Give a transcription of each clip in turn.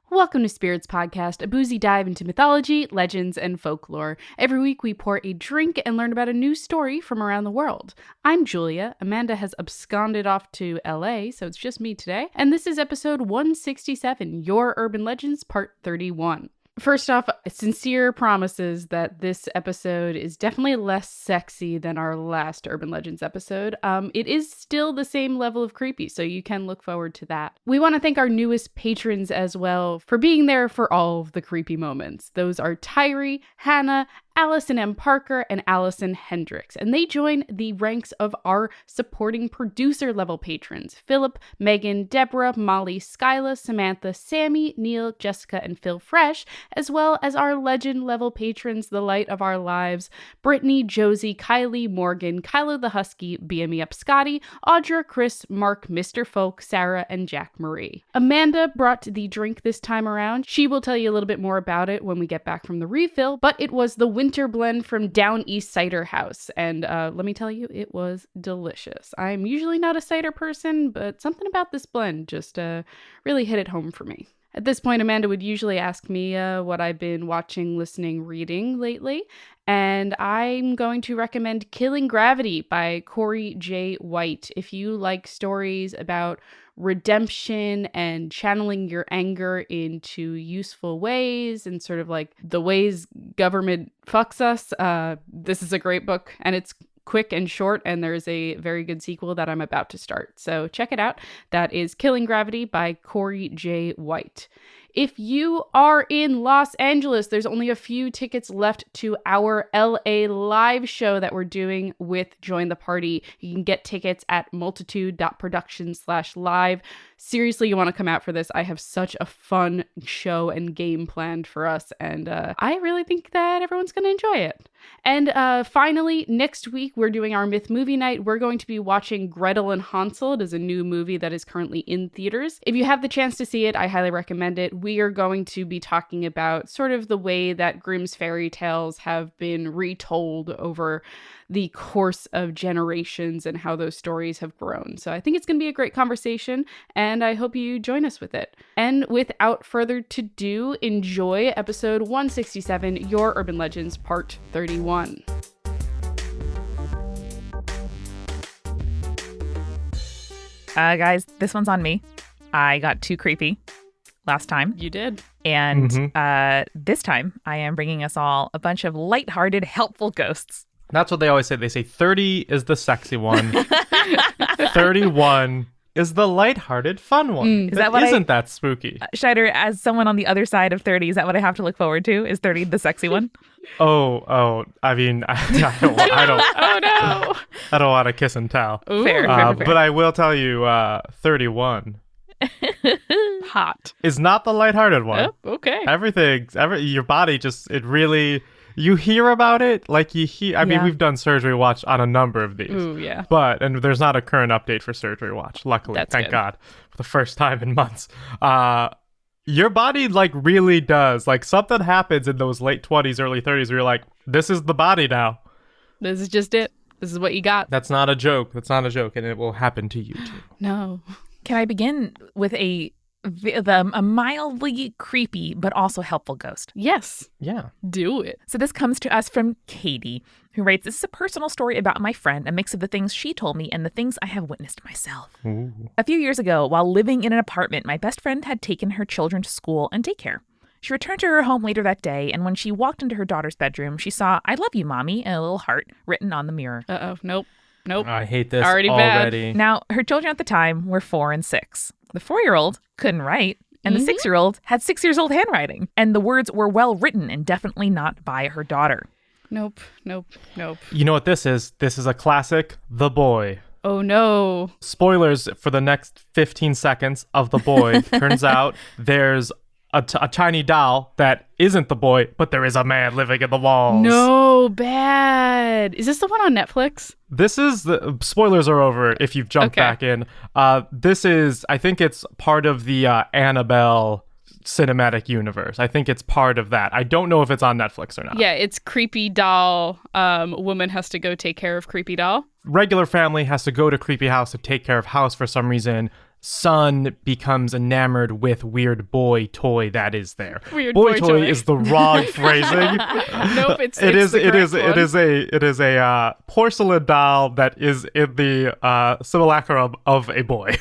Welcome to Spirits Podcast, a boozy dive into mythology, legends, and folklore. Every week we pour a drink and learn about a new story from around the world. I'm Julia. Amanda has absconded off to LA, so it's just me today. And this is episode 167, Your Urban Legends, part 31. First off, sincere promises that this episode is definitely less sexy than our last Urban Legends episode. It is still the same level of creepy, so you can look forward to that. We want to thank our newest patrons as well for being there for all of the creepy moments. Those are Tyree, Hannah, Allison M. Parker, and Allison Hendricks, and they join the ranks of our supporting producer level patrons: Philip, Megan, Deborah, Molly, Skyla, Samantha, Sammy, Neil, Jessica, and Phil Fresh, as well as our legend level patrons, the light of our lives: Brittany, Josie, Kylie, Morgan, Kylo the Husky, BME Up Scotty, Audra, Chris, Mark, Mr. Folk, Sarah, and Jack Marie. Amanda brought the drink this time around. She will tell you a little bit more about it when we get back from the refill, but it was the winter blend from Down East Cider House, and let me tell you, it was delicious. I'm usually not a cider person, but something about this blend just really hit it home for me. At this point, Amanda would usually ask me what I've been watching, listening, reading lately, and I'm going to recommend Killing Gravity by Corey J. White. If you like stories about redemption and channeling your anger into useful ways and sort of like the ways government fucks us, this is a great book, and it's quick and short, and there's a very good sequel that I'm about to start. So check it out. That is Killing Gravity by Corey J. White. If you are in Los Angeles, there's only a few tickets left to our LA live show that we're doing with Join the Party. You can get tickets at multitude.productions/live. Seriously, you want to come out for this. I have such a fun show and game planned for us, and I really think that everyone's going to enjoy it. And finally, next week, we're doing our Myth Movie Night. We're going to be watching Gretel and Hansel. It is a new movie that is currently in theaters. If you have the chance to see it, I highly recommend it. We are going to be talking about sort of the way that Grimm's fairy tales have been retold over the course of generations and how those stories have grown. So I think it's going to be a great conversation, and I hope you join us with it. And without further ado, enjoy episode 167, Your Urban Legends, part 31. Guys, this one's on me. I got too creepy last time. You did. And this time, I am bringing us all a bunch of lighthearted, helpful ghosts. That's what they always say. They say 30 is the sexy one. 31 is the lighthearted, fun one. Isn't that spooky? Scheider, as someone on the other side of 30, is that what I have to look forward to? Is 30 the sexy one? I mean, I don't Oh, no. I don't want to kiss and tell. Fair. But I will tell you, 31 Hot is not the lighthearted one. Oh, okay. Your body just, it really, you hear about it, like you hear, I mean, we've done Surgery Watch on a number of these. Ooh, yeah. And there's not a current update for Surgery Watch, luckily. That's thank good. God, for the first time in months. Your body, like, really does, like, something happens in those late 20s, early 30s where you're like, this is the body now. This is just it. This is what you got. That's not a joke. And it will happen to you, too. No. Can I begin with a mildly creepy but also helpful ghost? Yes. Yeah. Do it. So this comes to us from Katie, who writes, "This is a personal story about my friend, a mix of the things she told me and the things I have witnessed myself. Ooh. A few years ago, while living in an apartment, my best friend had taken her children to school and daycare. She returned to her home later that day, and when she walked into her daughter's bedroom, she saw 'I love you, Mommy,' and a little heart written on the mirror. Uh-oh. Nope. I hate this Already already. bad. Now, her children at the time were 4 and 6. The 4-year-old couldn't write, and the 6-year-old had 6-year-old handwriting, and the words were well written and definitely not by her daughter. Nope. You know what this is? This is a classic, The Boy. Oh, no. Spoilers for the next 15 seconds of The Boy. Turns out there's a tiny doll that isn't the boy, but there is a man living in the walls. No, bad. Is this the one on Netflix? This is the spoilers are over if you've jumped back in. This is, I think it's part of the Annabelle cinematic universe. I think it's part of that. I don't know if it's on Netflix or not. Yeah, it's creepy doll. Woman has to go take care of creepy doll. Regular family has to go to creepy house to take care of house for some reason. son becomes enamored with weird boy toy that is there. Weird boy toy. is the wrong phrasing. Nope, it is a porcelain doll that is in the simulacrum of a boy.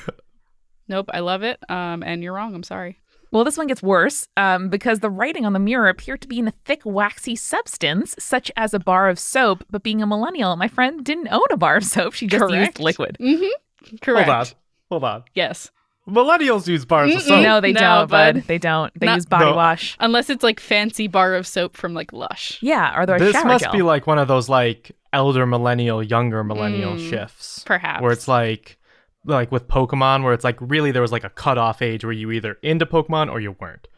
Nope, I love it. And you're wrong. I'm sorry. Well, this one gets worse because the writing on the mirror appeared to be in a thick, waxy substance, such as a bar of soap. But being a millennial, my friend didn't own a bar of soap. She just used liquid. Mm-hmm. Correct. Hold on. Yes. Millennials use bars of soap. No, they don't, bud. They don't. They use body wash. Unless it's like fancy bar of soap from like Lush. Yeah, or their This shower must gel. be like one of those like elder millennial, younger millennial shifts. Perhaps. Where it's like with Pokemon, where it's like really there was like a cutoff age where you were either into Pokemon or you weren't.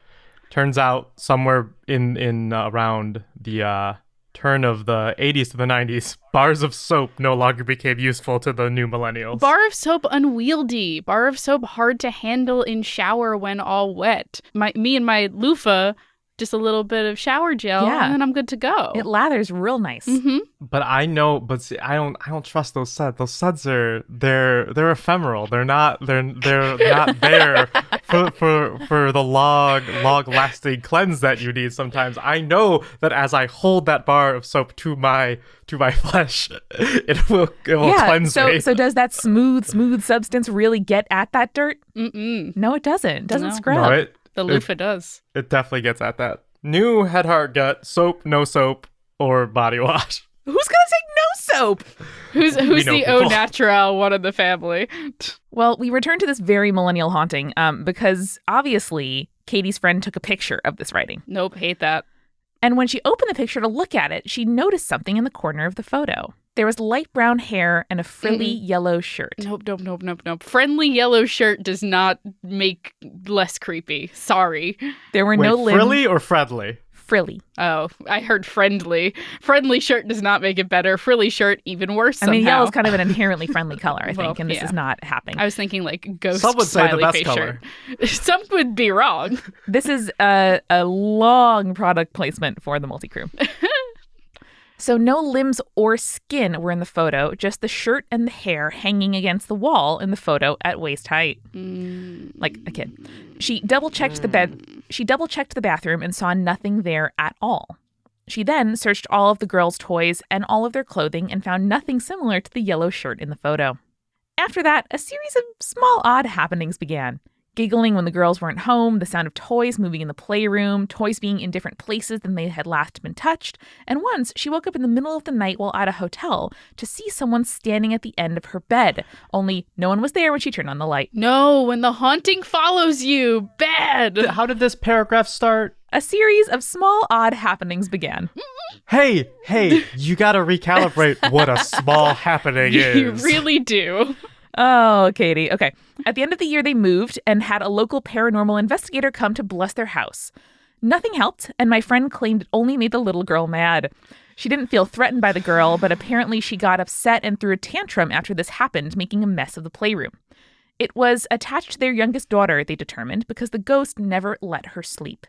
Turns out somewhere in around the turn of the 80s to the 90s, bars of soap no longer became useful to the new millennials. Bar of soap unwieldy. Bar of soap hard to handle in shower when all wet. Me and my loofah, just a little bit of shower gel, and then I'm good to go. It lathers real nice. Mm-hmm. But I know, see, I don't trust those suds. Those suds they're ephemeral. They're not not there for the long lasting cleanse that you need sometimes. I know that as I hold that bar of soap to my flesh, it will cleanse me. So does that smooth substance really get at that dirt? Mm-mm. No, it doesn't. It doesn't No. scrub. No, The loofah does. It definitely gets at that. New head, heart, gut, soap, no soap, or body wash. Who's gonna take no soap? Who's know the au people. natural one in the family? Well, we return to this very millennial haunting because obviously Katie's friend took a picture of this writing. Nope, hate that. And when she opened the picture to look at it, she noticed something in the corner of the photo. There was light brown hair and a frilly yellow shirt. Nope. Friendly yellow shirt does not make less creepy. Sorry. There were no limbs. Frilly or friendly? Frilly. Oh, I heard friendly. Friendly shirt does not make it better. Frilly shirt, even worse somehow. I mean, yellow's kind of an inherently friendly color, I think, Well, and this is not happening. I was thinking like ghost Some would say the smiley best face color. shirt. Some would be wrong. This is a long product placement for the multi-crew. So no limbs or skin were in the photo, just the shirt and the hair hanging against the wall in the photo at waist height. Like a kid. She double-checked the bed. She double-checked the bathroom and saw nothing there at all. She then searched all of the girls' toys and all of their clothing and found nothing similar to the yellow shirt in the photo. After that, a series of small odd happenings began. Giggling when the girls weren't home, the sound of toys moving in the playroom, toys being in different places than they had last been touched, and once she woke up in the middle of the night while at a hotel to see someone standing at the end of her bed, only no one was there when she turned on the light. No, when the haunting follows you. Bad. How did this paragraph start? A series of small odd happenings began. Hey, you gotta recalibrate what a small happening is. You really do. Oh, Katie. Okay. At the end of the year, they moved and had a local paranormal investigator come to bless their house. Nothing helped, and my friend claimed it only made the little girl mad. She didn't feel threatened by the girl, but apparently she got upset and threw a tantrum after this happened, making a mess of the playroom. It was attached to their youngest daughter, they determined, because the ghost never let her sleep.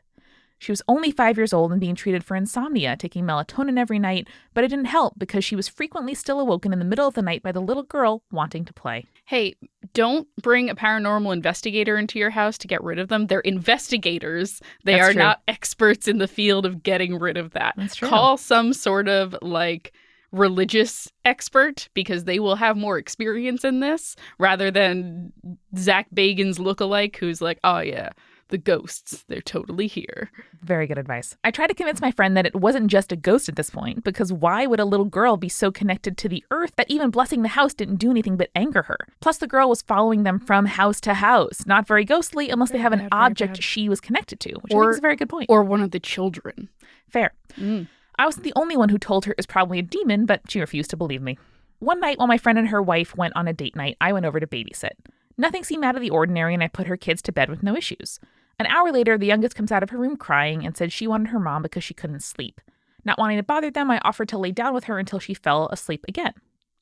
She was only 5 years old and being treated for insomnia, taking melatonin every night, but it didn't help because she was frequently still awoken in the middle of the night by the little girl wanting to play. Hey, don't bring a paranormal investigator into your house to get rid of them. They're investigators. They That's are true. not experts in the field of getting rid of that. That's true. Call some sort of like religious expert because they will have more experience in this rather than Zach Bagans lookalike who's like, oh yeah, the ghosts, they're totally here. Very good advice. I tried to convince my friend that it wasn't just a ghost at this point, because why would a little girl be so connected to the earth that even blessing the house didn't do anything but anger her? Plus, the girl was following them from house to house. Not very ghostly unless they have an object she was connected to, which I think is a very good point. Or one of the children. Fair. I wasn't the only one who told her it was probably a demon, but she refused to believe me. One night while my friend and her wife went on a date night, I went over to babysit. Nothing seemed out of the ordinary, and I put her kids to bed with no issues. An hour later, the youngest comes out of her room crying and said she wanted her mom because she couldn't sleep. Not wanting to bother them, I offered to lay down with her until she fell asleep again.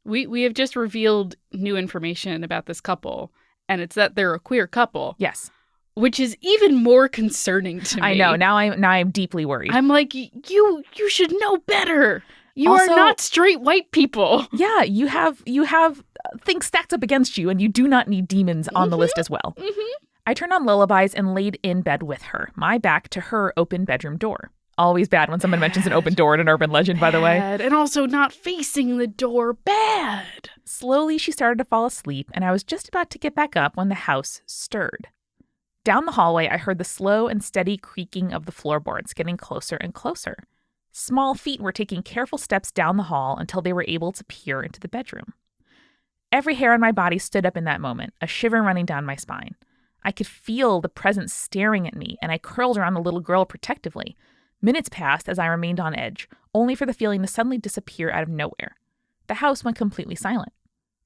We have just revealed new information about this couple, and it's that they're a queer couple. Yes. Which is even more concerning to me. I know. Now I'm deeply worried. I'm like, you should know better. You Also- are not straight white people. Yeah, you have things stacked up against you, and you do not need demons on the list as well. I turned on lullabies and laid in bed with her, my back to her open bedroom door. Always bad when someone mentions an open door in an urban legend, by the way. Bad. And also not facing the door. Bad. Slowly, she started to fall asleep, and I was just about to get back up when the house stirred. Down the hallway, I heard the slow and steady creaking of the floorboards getting closer and closer. Small feet were taking careful steps down the hall until they were able to peer into the bedroom. Every hair on my body stood up in that moment, a shiver running down my spine. I could feel the presence staring at me, and I curled around the little girl protectively. Minutes passed as I remained on edge, only for the feeling to suddenly disappear out of nowhere. The house went completely silent.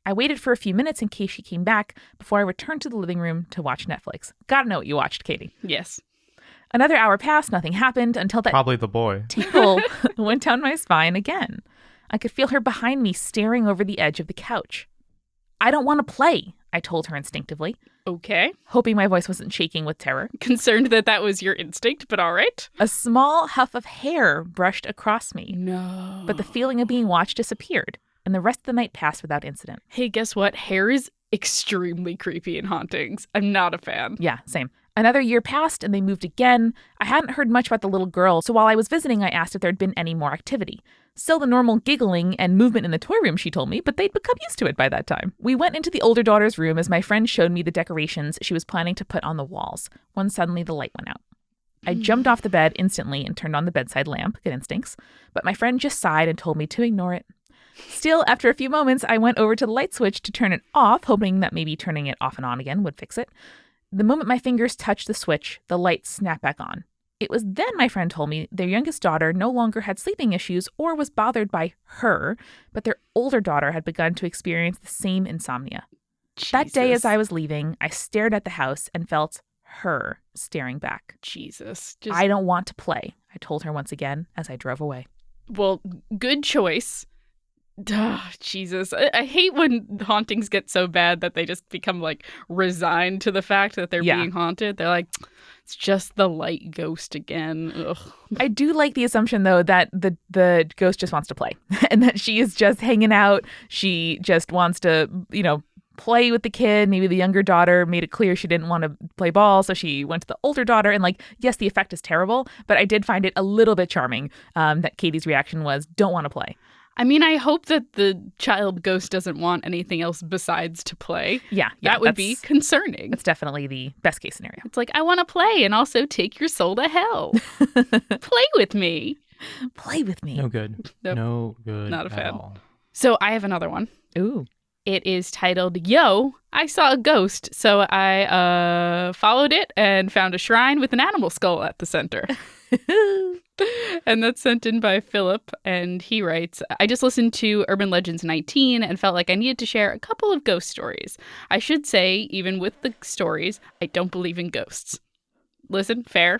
I waited for a few minutes in case she came back before I returned to the living room to watch Netflix. Gotta know what you watched, Katie. Yes. Another hour passed, nothing happened until that Probably the boy. tingle went down my spine again. I could feel her behind me staring over the edge of the couch. I don't want to play, I told her instinctively, Okay. hoping my voice wasn't shaking with terror. Concerned that was your instinct, but all right. A small huff of hair brushed across me, No. but the feeling of being watched disappeared, and the rest of the night passed without incident. Hey, guess what? Hair is extremely creepy in hauntings. I'm not a fan. Yeah, same. Another year passed and they moved again. I hadn't heard much about the little girl, so while I was visiting, I asked if there'd been any more activity. Still the normal giggling and movement in the toy room, she told me, but they'd become used to it by that time. We went into the older daughter's room as my friend showed me the decorations she was planning to put on the walls, when suddenly the light went out. I jumped off the bed instantly and turned on the bedside lamp, good instincts, but my friend just sighed and told me to ignore it. Still, after a few moments, I went over to the light switch to turn it off, hoping that maybe turning it off and on again would fix it. The moment my fingers touched the switch, the light snapped back on. It was then my friend told me their youngest daughter no longer had sleeping issues or was bothered by her, but their older daughter had begun to experience the same insomnia. That day as I was leaving, I stared at the house and felt her staring back. Jesus. I don't want to play, I told her once again as I drove away. Well, good choice. Jesus. I hate when hauntings get so bad that they just become like resigned to the fact that they're being haunted. They're like, it's just the light ghost again. Ugh. I do like the assumption, though, that the ghost just wants to play and that she is just hanging out. She just wants to, play with the kid. Maybe the younger daughter made it clear she didn't want to play ball, so she went to the older daughter. And yes, the effect is terrible, but I did find it a little bit charming that Katie's reaction was, don't want to play. I mean, I hope that the child ghost doesn't want anything else besides to play. Yeah, that would be concerning. That's definitely the best case scenario. It's like, I want to play and also take your soul to hell. Play with me. Play with me. No good. Nope. No good. Not a at fan. all. So I have another one. Ooh. It is titled, Yo, I Saw a Ghost. So I followed it and found a shrine with an animal skull at the center. And that's sent in by Philip, and he writes, I just listened to Urban Legends 19 and felt like I needed to share a couple of ghost stories. I should say, even with the stories, I don't believe in ghosts. Listen, fair.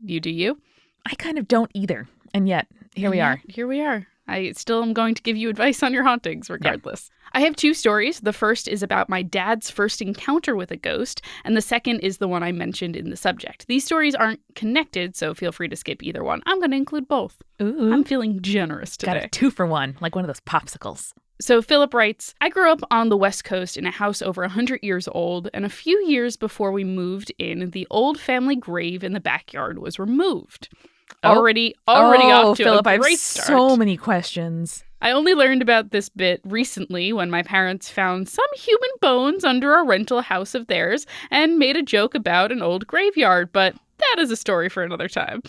You do you. I kind of don't either. And yet, here we are. Here we are. I still am going to give you advice on your hauntings, regardless. Yeah. I have two stories. The first is about my dad's first encounter with a ghost, and the second is the one I mentioned in the subject. These stories aren't connected, so feel free to skip either one. I'm going to include both. Ooh. I'm feeling generous today. Got a 2-for-1, like one of those popsicles. So Philip writes, I grew up on the West Coast in a house over 100 years old, and a few years before we moved in, the old family grave in the backyard was removed. Already off to Philip, a great I have start. So many questions. I only learned about this bit recently when my parents found some human bones under a rental house of theirs and made a joke about an old graveyard, but that is a story for another time.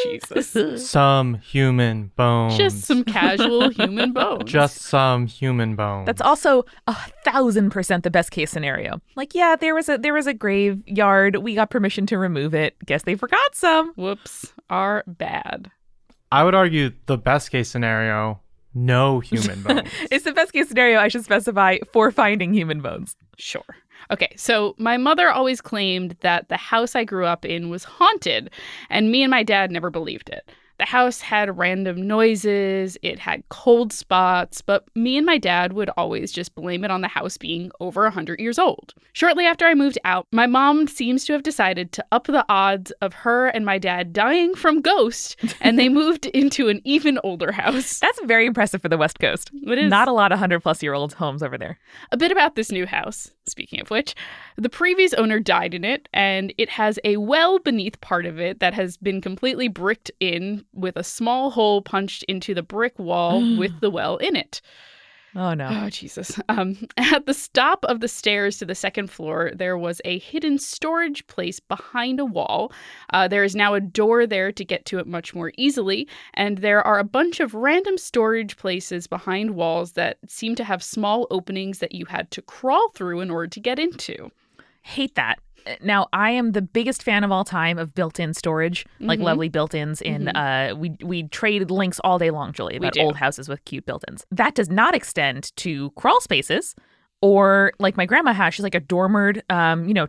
Jesus. Some human bones. Just some casual human bones. Just some human bones. That's also 1,000% the best case scenario. There was a graveyard. We got permission to remove it. Guess they forgot some. Whoops. Are bad. I would argue the best case scenario, no human bones. It's the best case scenario, I should specify, for finding human bones. Sure. Okay, so my mother always claimed that the house I grew up in was haunted, and me and my dad never believed it. The house had random noises, it had cold spots, but me and my dad would always just blame it on the house being over 100 years old. Shortly after I moved out, my mom seems to have decided to up the odds of her and my dad dying from ghosts, and they moved into an even older house. That's very impressive for the West Coast. It is. Not a lot of 100-plus-year-old homes over there. A bit about this new house, speaking of which. The previous owner died in it, and it has a well beneath part of it that has been completely bricked in with a small hole punched into the brick wall with the well in it. Oh, no. Oh, Jesus. At the stop of the stairs to the second floor, there was a hidden storage place behind a wall. There is now a door there to get to it much more easily, and there are a bunch of random storage places behind walls that seem to have small openings that you had to crawl through in order to get into. Hate that. Now, I am the biggest fan of all time of built-in storage, like lovely built-ins in, we traded links all day long, Julie, about old houses with cute built-ins. That does not extend to crawl spaces or like my grandma has. She's like a dormered,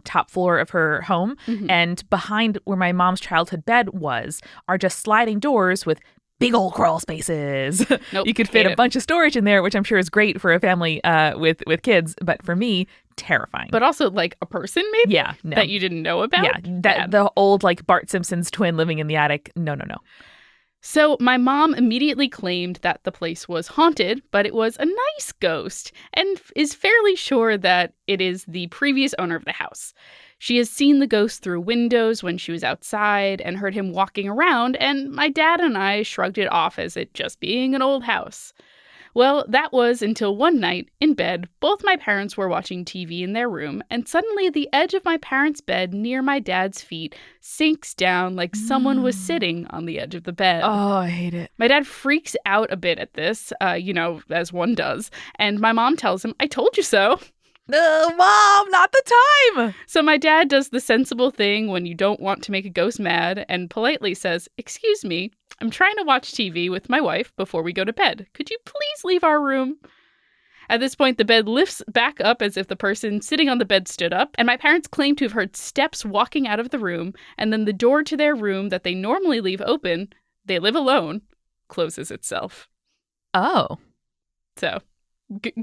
top floor of her home. And behind where my mom's childhood bed was are just sliding doors with big old crawl spaces. Nope, you could fit a bunch of storage in there, which I'm sure is great for a family with kids. But for me, terrifying. But also like a person maybe? Yeah. No. That you didn't know about? Yeah. The old like Bart Simpson's twin living in the attic. No. So my mom immediately claimed that the place was haunted, but it was a nice ghost and is fairly sure that it is the previous owner of the house. She has seen the ghost through windows when she was outside and heard him walking around, and my dad and I shrugged it off as it just being an old house. Well, that was until one night, in bed, both my parents were watching TV in their room, and suddenly the edge of my parents' bed near my dad's feet sinks down like someone was sitting on the edge of the bed. Oh, I hate it. My dad freaks out a bit at this, as one does, and my mom tells him, "I told you so." No, Mom, not the time. So my dad does the sensible thing when you don't want to make a ghost mad and politely says, "Excuse me, I'm trying to watch TV with my wife before we go to bed. Could you please leave our room?" At this point, the bed lifts back up as if the person sitting on the bed stood up, and my parents claim to have heard steps walking out of the room, and then the door to their room that they normally leave open, they live alone, closes itself. Oh. So,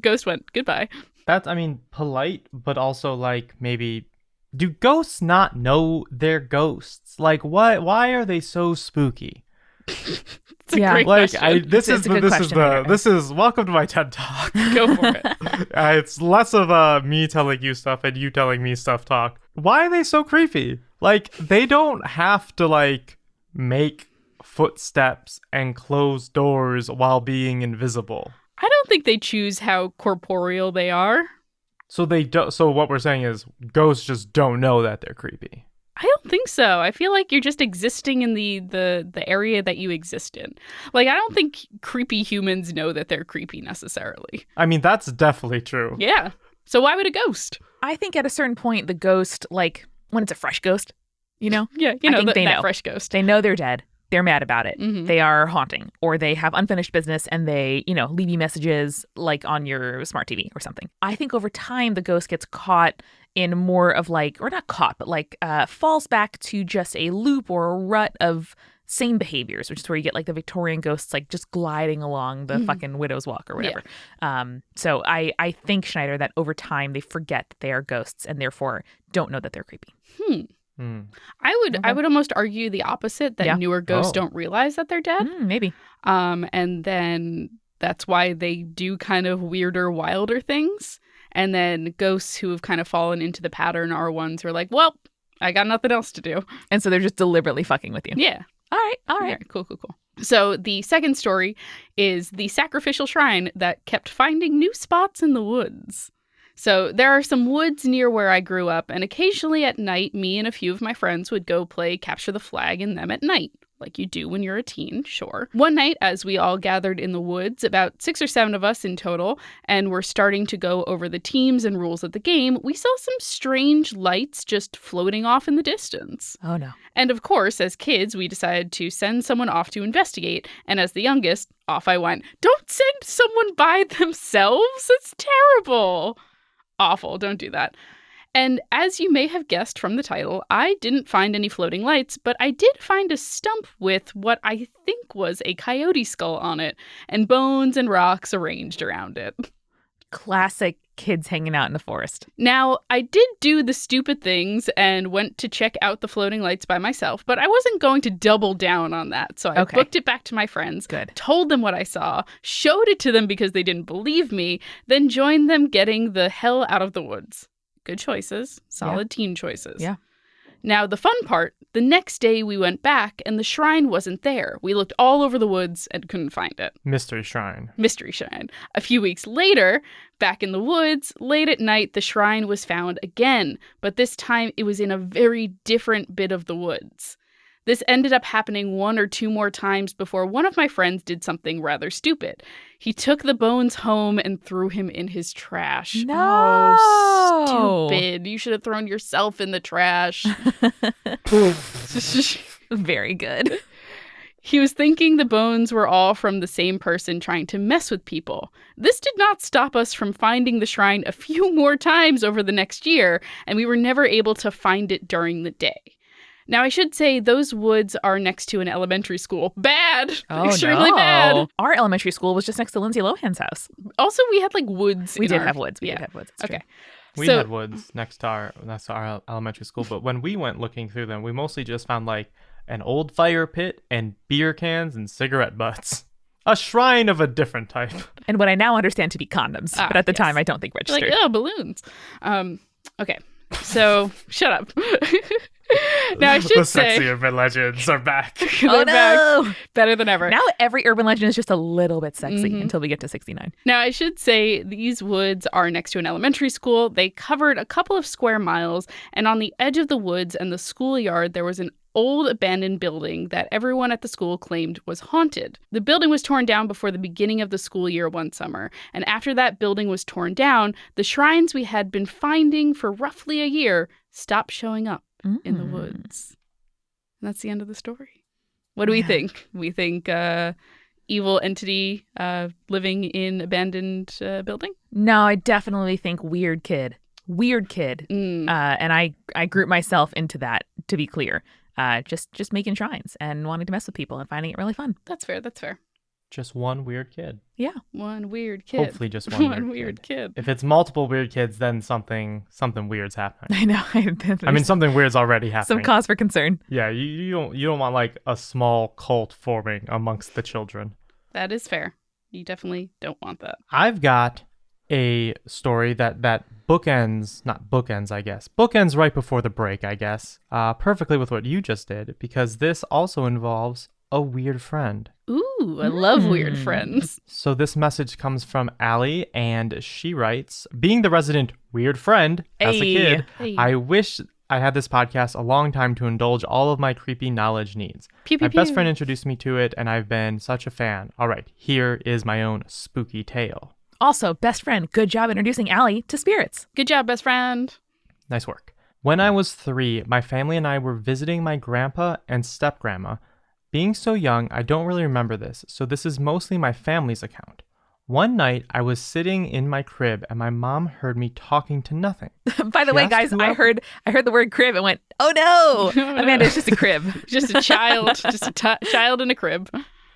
ghost went goodbye. That's, polite, but also like maybe, do ghosts not know they're ghosts? Like, what? Why are they so spooky? It's a great question. This is welcome to my TED Talk. Go for it. It's less of me telling you stuff and you telling me stuff talk. Why are they so creepy? Like, they don't have to like make footsteps and close doors while being invisible. I don't think they choose how corporeal they are. So they don't. So what we're saying is ghosts just don't know that they're creepy. I don't think so. I feel like you're just existing in the area that you exist in. Like, I don't think creepy humans know that they're creepy necessarily. That's definitely true. Yeah. So why would a ghost? I think at a certain point, the ghost, like when it's a fresh ghost, Yeah, they know. Fresh ghost. They know they're dead. They're mad about it. Mm-hmm. They are haunting, or they have unfinished business and they, leave you messages like on your smart TV or something. I think over time, the ghost gets caught in more of like, or not caught, but like falls back to just a loop or a rut of same behaviors, which is where you get like the Victorian ghosts like just gliding along the fucking Widow's Walk or whatever. Yeah. So I think, Schneider, that over time they forget that they are ghosts and therefore don't know that they're creepy. I would almost argue the opposite, that newer ghosts don't realize that they're dead. Maybe. And then that's why they do kind of weirder, wilder things. And then ghosts who have kind of fallen into the pattern are ones who are like, well, I got nothing else to do. And so they're just deliberately fucking with you. Yeah. All right. Yeah, cool. So the second story is the sacrificial shrine that kept finding new spots in the woods. So there are some woods near where I grew up, and occasionally at night, me and a few of my friends would go play capture the flag in them at night, like you do when you're a teen, sure. One night, as we all gathered in the woods, about 6 or 7 of us in total, and were starting to go over the teams and rules of the game, we saw some strange lights just floating off in the distance. Oh, no. And of course, as kids, we decided to send someone off to investigate, and as the youngest, off I went. Don't send someone by themselves! It's terrible! Awful. Don't do that. And as you may have guessed from the title, I didn't find any floating lights, but I did find a stump with what I think was a coyote skull on it, and bones and rocks arranged around it. Classic kids hanging out in the forest. Now, I did do the stupid things and went to check out the floating lights by myself, but I wasn't going to double down on that. So I booked it back to my friends, told them what I saw, showed it to them because they didn't believe me, then joined them getting the hell out of the woods. Good choices. Solid teen choices. Yeah. Now, the fun part, the next day we went back and the shrine wasn't there. We looked all over the woods and couldn't find it. Mystery shrine. Mystery shrine. A few weeks later, back in the woods, late at night, the shrine was found again, but this time it was in a very different bit of the woods. This ended up happening 1 or 2 more times before one of my friends did something rather stupid. He took the bones home and threw him in his trash. No! Oh, stupid. You should have thrown yourself in the trash. Very good. He was thinking the bones were all from the same person trying to mess with people. This did not stop us from finding the shrine a few more times over the next year, and we were never able to find it during the day. Now, I should say those woods are next to an elementary school. Bad. Oh, extremely bad. Our elementary school was just next to Lindsay Lohan's house. Also, we had like woods. We did have woods. We did have woods. Okay. We had woods next to our elementary school, but when we went looking through them, we mostly just found like an old fire pit and beer cans and cigarette butts. A shrine of a different type. And what I now understand to be condoms, but at the time I don't think registered. Like, balloons. Okay. So, shut up. Now, I should the say... sexy urban legends are back. Oh, no! Back. Better than ever. Now every urban legend is just a little bit sexy until we get to 69. Now, I should say these woods are next to an elementary school. They covered a couple of square miles, and on the edge of the woods and the schoolyard, there was an old abandoned building that everyone at the school claimed was haunted. The building was torn down before the beginning of the school year one summer, and after that building was torn down, the shrines we had been finding for roughly a year stopped showing up in the woods. And that's the end of the story. What do we think? We think evil entity living in abandoned building? No, I definitely think weird kid. Weird kid. And I group myself into that, to be clear. Just making shrines and wanting to mess with people and finding it really fun. That's fair. Just one weird kid. Yeah. One weird kid. Hopefully just one weird kid. If it's multiple weird kids, then something weird's happening. I know. I mean, something weird's already happening. Some cause for concern. Yeah, you don't want like a small cult forming amongst the children. That is fair. You definitely don't want that. I've got a story that bookends right before the break, I guess, perfectly with what you just did, because this also involves a weird friend. Ooh, I love weird friends. So this message comes from Allie, and she writes, being the resident weird friend as a kid, I wish I had this podcast a long time to indulge all of my creepy knowledge needs. My best friend introduced me to it, and I've been such a fan. All right, here is my own spooky tale. Also, best friend, good job introducing Allie to spirits. Good job, best friend. Nice work. When I was 3, my family and I were visiting my grandpa and step-grandma. Being so young, I don't really remember this, so this is mostly my family's account. One night, I was sitting in my crib, and my mom heard me talking to nothing. By the way, guys, I heard the word crib and went, oh no! Amanda, it's just a crib. Just a child. Just a child in a crib.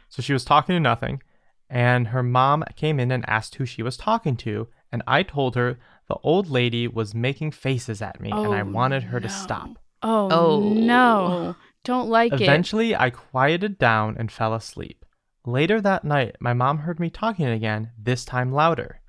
So she was talking to nothing, and her mom came in and asked who she was talking to, and I told her the old lady was making faces at me, and I wanted her to stop. Oh, no. Don't like Eventually, I quieted down and fell asleep. Later that night, my mom heard me talking again, this time louder.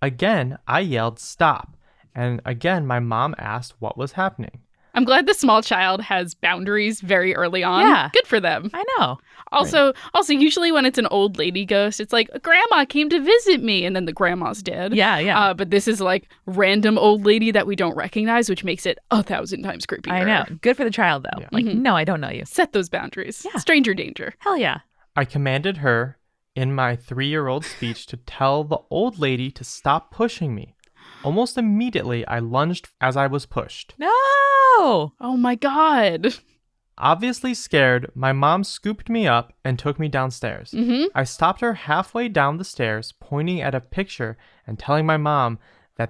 Again, I yelled, stop. And again, my mom asked what was happening. I'm glad the small child has boundaries very early on. Yeah. Good for them. I know. Also, usually when it's an old lady ghost, it's like, grandma came to visit me, and then the grandma's dead. Yeah. But this is like random old lady that we don't recognize, which makes it 1,000 times creepier. I know. Good for the child, though. Yeah. Like, no, I don't know you. Set those boundaries. Yeah. Stranger danger. Hell yeah. I commanded her in my 3-year-old speech to tell the old lady to stop pushing me. Almost immediately, I lunged as I was pushed. No! Oh my God. Obviously scared, my mom scooped me up and took me downstairs. I stopped her halfway down the stairs, pointing at a picture and telling my mom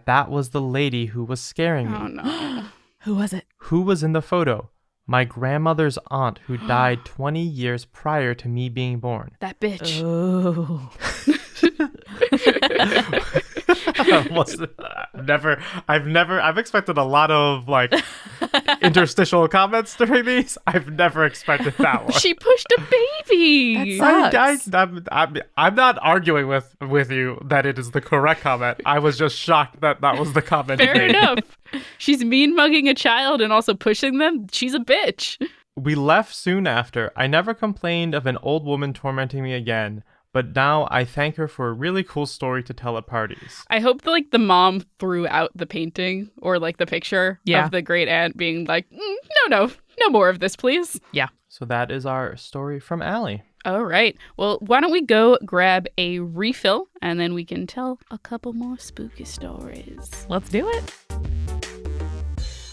that was the lady who was scaring me. Oh, no. Who was it? Who was in the photo? My grandmother's aunt who died 20 years prior to me being born. That bitch. Oh. I've expected a lot of like interstitial comments during these. I've never expected that one. She pushed a baby. I'm not arguing with you that it is the correct comment. I was just shocked that was the comment. Fair enough. She's mean mugging a child and also pushing them. She's a bitch. We left soon after. I never complained of an old woman tormenting me again. But now I thank her for a really cool story to tell at parties. I hope the mom threw out the painting or like the picture of the great aunt being like, no more of this, please. Yeah. So that is our story from Allie. All right. Well, why don't we go grab a refill and then we can tell a couple more spooky stories. Let's do it.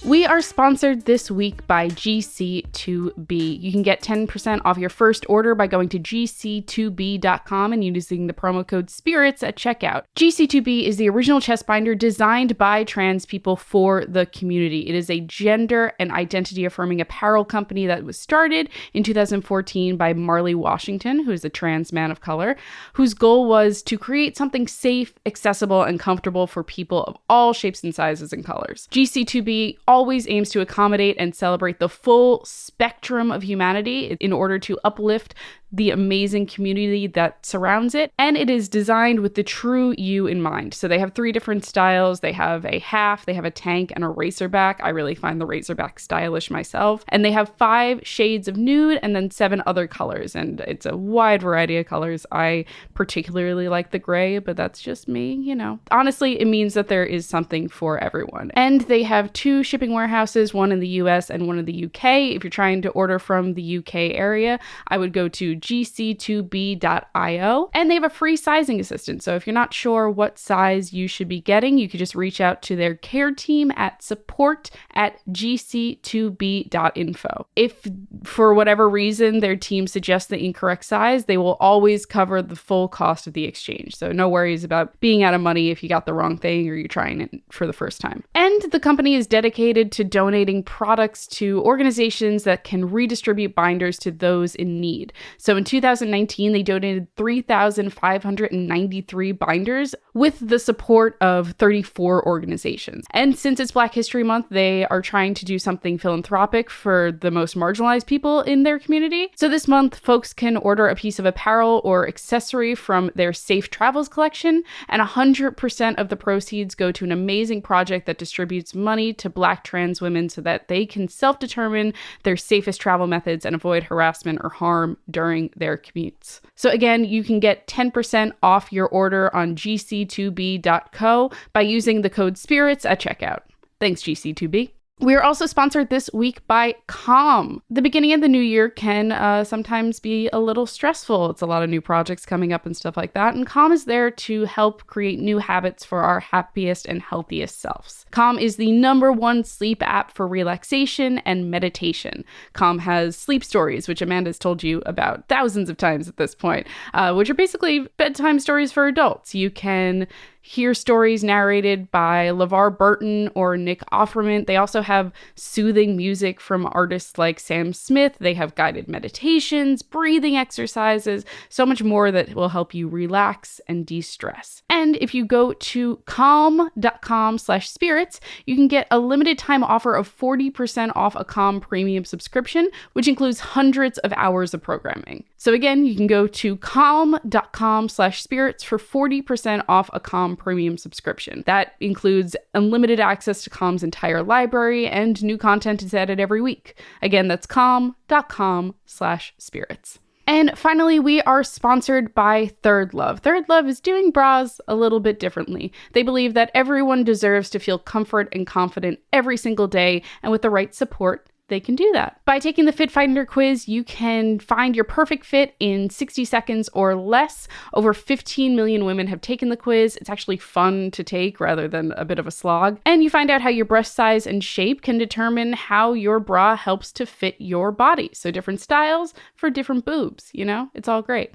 We are sponsored this week by GC2B. You can get 10% off your first order by going to gc2b.com and using the promo code SPIRITS at checkout. GC2B is the original chest binder designed by trans people for the community. It is a gender and identity affirming apparel company that was started in 2014 by Marley Washington, who is a trans man of color, whose goal was to create something safe, accessible, and comfortable for people of all shapes and sizes and colors. GC2B always aims to accommodate and celebrate the full spectrum of humanity in order to uplift the amazing community that surrounds it. And it is designed with the true you in mind. So they have 3 different styles. They have a half, they have a tank, and a racerback. I really find the racerback stylish myself. And they have 5 shades of nude and then 7 other colors. And it's a wide variety of colors. I particularly like the gray, but that's just me, you know. Honestly, it means that there is something for everyone. And they have 2 shipping warehouses, one in the US and one in the UK. If you're trying to order from the UK area, I would go to gc2b.io, and they have a free sizing assistant. So if you're not sure what size you should be getting, you could just reach out to their care team at support@gc2b.info. If for whatever reason their team suggests the incorrect size, they will always cover the full cost of the exchange. So no worries about being out of money if you got the wrong thing or you're trying it for the first time. And the company is dedicated to donating products to organizations that can redistribute binders to those in need. So in 2019, they donated 3,593 binders with the support of 34 organizations. And since it's Black History Month, they are trying to do something philanthropic for the most marginalized people in their community. So this month, folks can order a piece of apparel or accessory from their Safe Travels collection, and 100% of the proceeds go to an amazing project that distributes money to Black trans women so that they can self-determine their safest travel methods and avoid harassment or harm during their commutes. So again, you can get 10% off your order on gc2b.co by using the code SPIRITS at checkout. Thanks, GC2B. We are also sponsored this week by Calm. The beginning of the new year can sometimes be a little stressful. It's a lot of new projects coming up and stuff like that. And Calm is there to help create new habits for our happiest and healthiest selves. Calm is the #1 sleep app for relaxation and meditation. Calm has sleep stories, which Amanda's told you about thousands of times at this point, which are basically bedtime stories for adults. You can hear stories narrated by LeVar Burton or Nick Offerman. They also have soothing music from artists like Sam Smith. They have guided meditations, breathing exercises, so much more that will help you relax and de-stress. And if you go to calm.com/spirits, you can get a limited time offer of 40% off a Calm premium subscription, which includes hundreds of hours of programming. So again, you can go to calm.com/spirits for 40% off a Calm premium subscription. That includes unlimited access to Calm's entire library, and new content is added every week. Again, that's calm.com/spirits. And finally, we are sponsored by Third Love. Third Love is doing bras a little bit differently. They believe that everyone deserves to feel comfort and confident every single day, and with the right support, they can do that. By taking the Fit Finder quiz, you can find your perfect fit in 60 seconds or less. Over 15 million women have taken the quiz. It's actually fun to take rather than a bit of a slog. And you find out how your breast size and shape can determine how your bra helps to fit your body. So different styles for different boobs, you know? It's all great.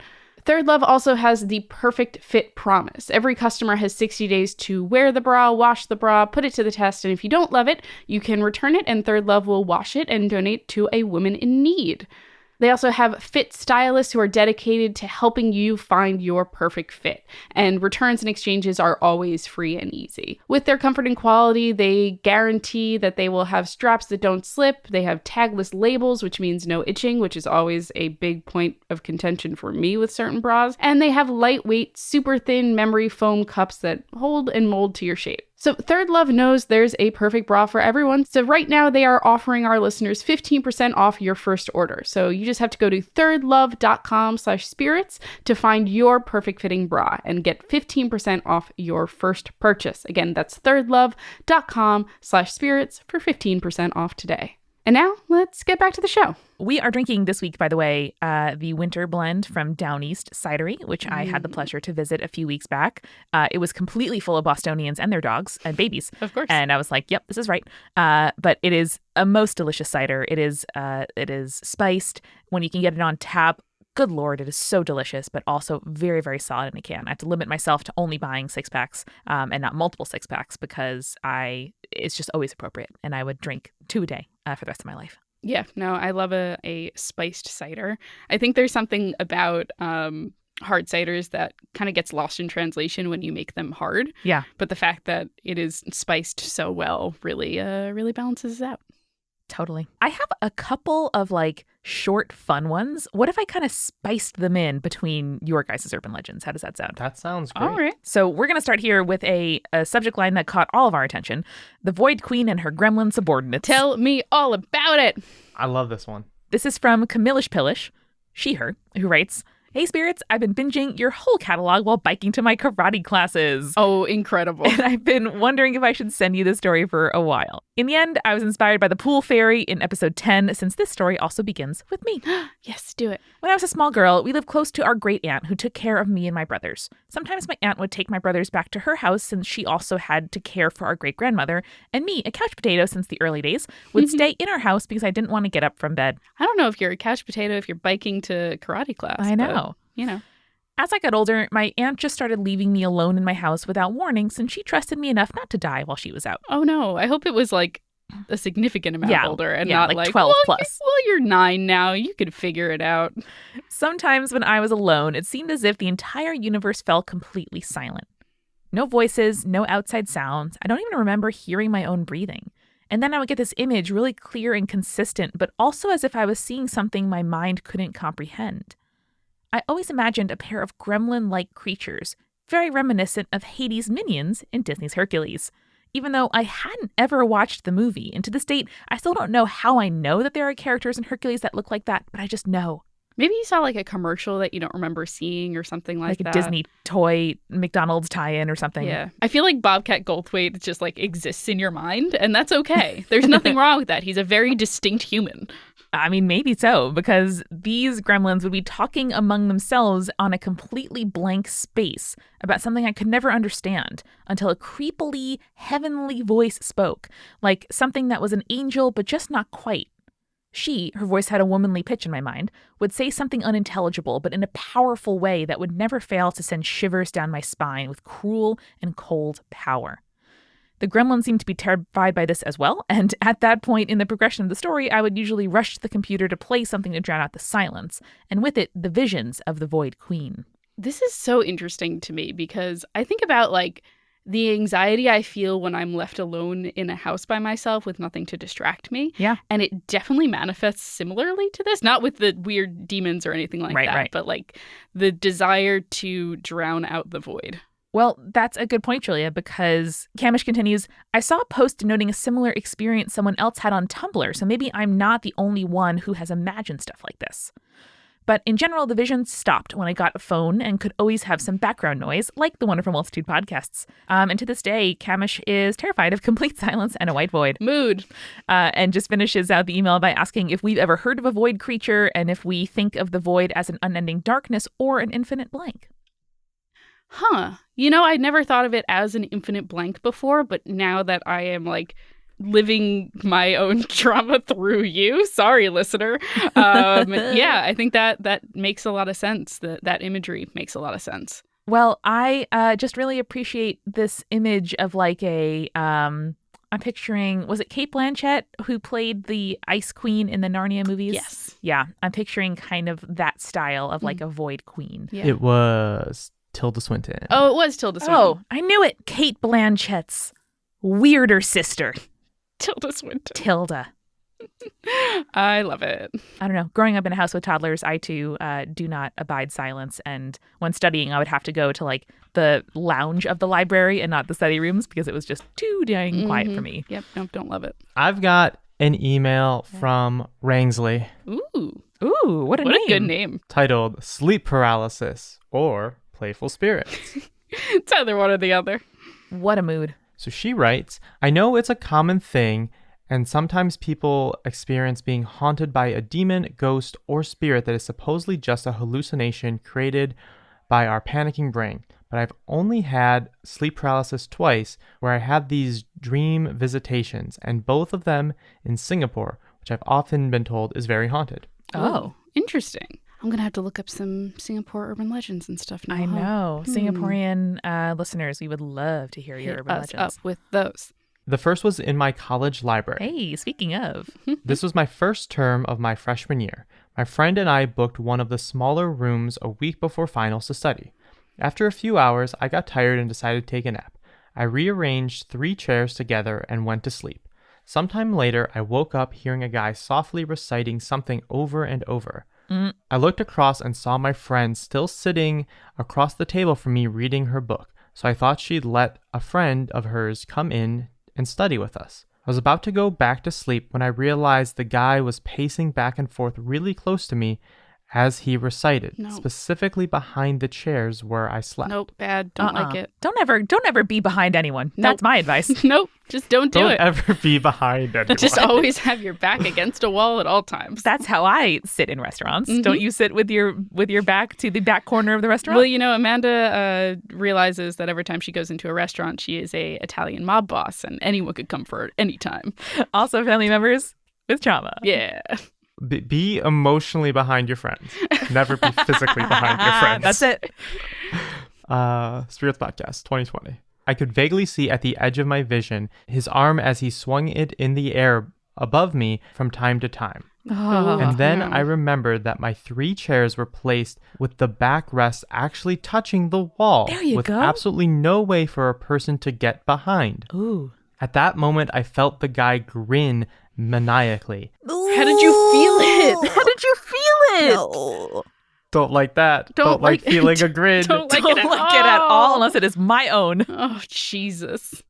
Third Love also has the perfect fit promise. Every customer has 60 days to wear the bra, wash the bra, put it to the test, and if you don't love it, you can return it and Third Love will wash it and donate to a woman in need. They also have fit stylists who are dedicated to helping you find your perfect fit. And returns and exchanges are always free and easy. With their comfort and quality, they guarantee that they will have straps that don't slip. They have tagless labels, which means no itching, which is always a big point of contention for me with certain bras. And they have lightweight, super thin memory foam cups that hold and mold to your shape. So Third Love knows there's a perfect bra for everyone. So right now they are offering our listeners 15% off your first order. So you just have to go to thirdlove.com/spirits to find your perfect fitting bra and get 15% off your first purchase. Again, that's thirdlove.com/spirits for 15% off today. And now let's get back to the show. We are drinking this week, by the way, the winter blend from Down East Cidery, which I had the pleasure to visit a few weeks back. It was completely full of Bostonians and their dogs and babies. Of course. And I was like, yep, this is right. But it is a most delicious cider. It is spiced. When you can get it on tap, good Lord, it is so delicious, but also very, very solid in a can. I have to limit myself to only buying 6-packs and not multiple 6-packs because it's just always appropriate. And I would drink 2 a day for the rest of my life. Yeah, no, I love a spiced cider. I think there's something about hard ciders that kind of gets lost in translation when you make them hard. Yeah. But the fact that it is spiced so well really balances it out. Totally. I have a couple of short, fun ones. What if I kind of spiced them in between your guys' urban legends? How does that sound? That sounds great. All right. So we're going to start here with a subject line that caught all of our attention. The Void Queen and her gremlin subordinates. Tell me all about it. I love this one. This is from Camillish Pillish, she, her, who writes, "Hey, Spirits, I've been binging your whole catalog while biking to my karate classes. Oh, incredible. And I've been wondering if I should send you this story for a while. In the end, I was inspired by the pool fairy in episode 10, since this story also begins with me. Yes, do it. When I was a small girl, we lived close to our great aunt who took care of me and my brothers. Sometimes my aunt would take my brothers back to her house since she also had to care for our great grandmother, and me, a couch potato since the early days, would stay in our house because I didn't want to get up from bed. I don't know if you're a couch potato if you're biking to karate class. I know. You know. As I got older, my aunt just started leaving me alone in my house without warning since she trusted me enough not to die while she was out. Oh, no. I hope it was a significant amount older and not 12 plus. Well, you're 9 now. You could figure it out. Sometimes when I was alone, it seemed as if the entire universe fell completely silent. No voices, no outside sounds. I don't even remember hearing my own breathing. And then I would get this image really clear and consistent, but also as if I was seeing something my mind couldn't comprehend. I always imagined a pair of gremlin-like creatures, very reminiscent of Hades' minions in Disney's Hercules. Even though I hadn't ever watched the movie, and to this date, I still don't know how I know that there are characters in Hercules that look like that, but I just know. Maybe you saw a commercial that you don't remember seeing or something like that. Like a Disney toy McDonald's tie-in or something. Yeah. I feel like Bobcat Goldthwait just exists in your mind, and that's okay. There's nothing wrong with that. He's a very distinct human. I mean, maybe so, because these gremlins would be talking among themselves on a completely blank space about something I could never understand until a creepily heavenly voice spoke, like something that was an angel but just not quite. She, her voice had a womanly pitch in my mind, would say something unintelligible but in a powerful way that would never fail to send shivers down my spine with cruel and cold power. The gremlins seemed to be terrified by this as well, and at that point in the progression of the story, I would usually rush to the computer to play something to drown out the silence, and with it, the visions of the Void Queen. This is so interesting to me because I think about the anxiety I feel when I'm left alone in a house by myself with nothing to distract me. Yeah. And it definitely manifests similarly to this, not with the weird demons or anything like that, right. but the desire to drown out the void. Well, that's a good point, Julia, because Camish continues, I saw a post noting a similar experience someone else had on Tumblr, so maybe I'm not the only one who has imagined stuff like this. But in general, the visions stopped when I got a phone and could always have some background noise, like the wonderful Multitude podcasts. And to this day, Camish is terrified of complete silence and a white void. Mood. And just finishes out the email by asking if we've ever heard of a void creature and if we think of the void as an unending darkness or an infinite blank. Huh. I'd never thought of it as an infinite blank before, but now that I am living my own trauma through you. Sorry, listener. Yeah, I think that makes a lot of sense. That imagery makes a lot of sense. Well, I just really appreciate this image of like I'm picturing, was it Cate Blanchett who played the Ice Queen in the Narnia movies? Yes. Yeah, I'm picturing kind of that style of like a void queen. Yeah. It was Tilda Swinton. Oh, it was Tilda Swinton. Oh, I knew it. Cate Blanchett's weirder sister. Tilda Swinton. Tilda. I love it. I don't know. Growing up in a house with toddlers, I too do not abide silence. And when studying, I would have to go to like the lounge of the library and not the study rooms because it was just too dang quiet for me. Yep. Nope. Don't love it. I've got an email from Rangsley Ooh. Ooh, what a name. What a good name. titled Sleep Paralysis or Playful Spirits. It's either one or the other. What a mood. So she writes, I know it's a common thing, and sometimes people experience being haunted by a demon, ghost, or spirit that is supposedly just a hallucination created by our panicking brain. But I've only had sleep paralysis twice, where I had these dream visitations, and both of them in Singapore, which I've often been told is very haunted. Oh, interesting. I'm going to have to look up some Singapore urban legends and stuff now. I know. Singaporean listeners, we would love to hear your Hit urban us legends. up with those. The first was in my college library. Hey, speaking of. This was my first term of my freshman year. My friend and I booked one of the smaller rooms a week before finals to study. After a few hours, I got tired and decided to take a nap. I rearranged 3 chairs together and went to sleep. Sometime later, I woke up hearing a guy softly reciting something over and over. I looked across and saw my friend still sitting across the table from me reading her book, so I thought she'd let a friend of hers come in and study with us. I was about to go back to sleep when I realized the guy was pacing back and forth really close to me as he recited, specifically behind the chairs where I slept. Nope, bad. Don't like it. Don't ever be behind anyone. Nope. That's my advice. Nope, just don't do it. Don't ever be behind anyone. Just always have your back against a wall at all times. That's how I sit in restaurants. Don't you sit with your back to the back corner of the restaurant? Well, you know, Amanda realizes that every time she goes into a restaurant, she is a Italian mob boss, and anyone could come for her at any time. Also, family members with trauma. Yeah. Be emotionally behind your friends. Never be physically behind your friends. That's it. Spirits Podcast 2020. I could vaguely see at the edge of my vision his arm as he swung it in the air above me from time to time. And then I remembered that my 3 chairs were placed with the backrest actually touching the wall. There you with go. absolutely no way for a person to get behind. Ooh. At that moment, I felt the guy grin maniacally. How did you feel it? How did you feel it? No. Don't like that. Don't like feeling a grin. Don't like Don't it at like it at all. all unless it is my own. Oh, Jesus.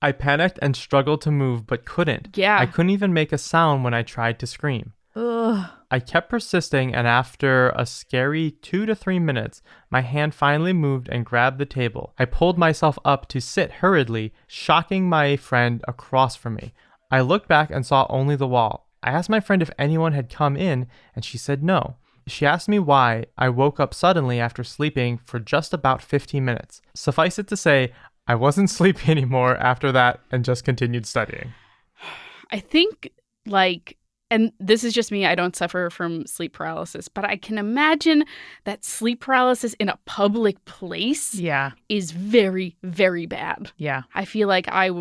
I panicked and struggled to move, but couldn't. Yeah. I couldn't even make a sound when I tried to scream. Ugh. I kept persisting, and after a scary 2 to 3 minutes, my hand finally moved and grabbed the table. I pulled myself up to sit hurriedly, shocking my friend across from me. I looked back and saw only the wall. I asked my friend if anyone had come in, and she said no. She asked me why I woke up suddenly after sleeping for just about 15 minutes. Suffice it to say, I wasn't sleepy anymore after that and just continued studying. I think, like, and this is just me, I don't suffer from sleep paralysis, but I can imagine that sleep paralysis in a public place Yeah. is very, very bad. Yeah. I feel like I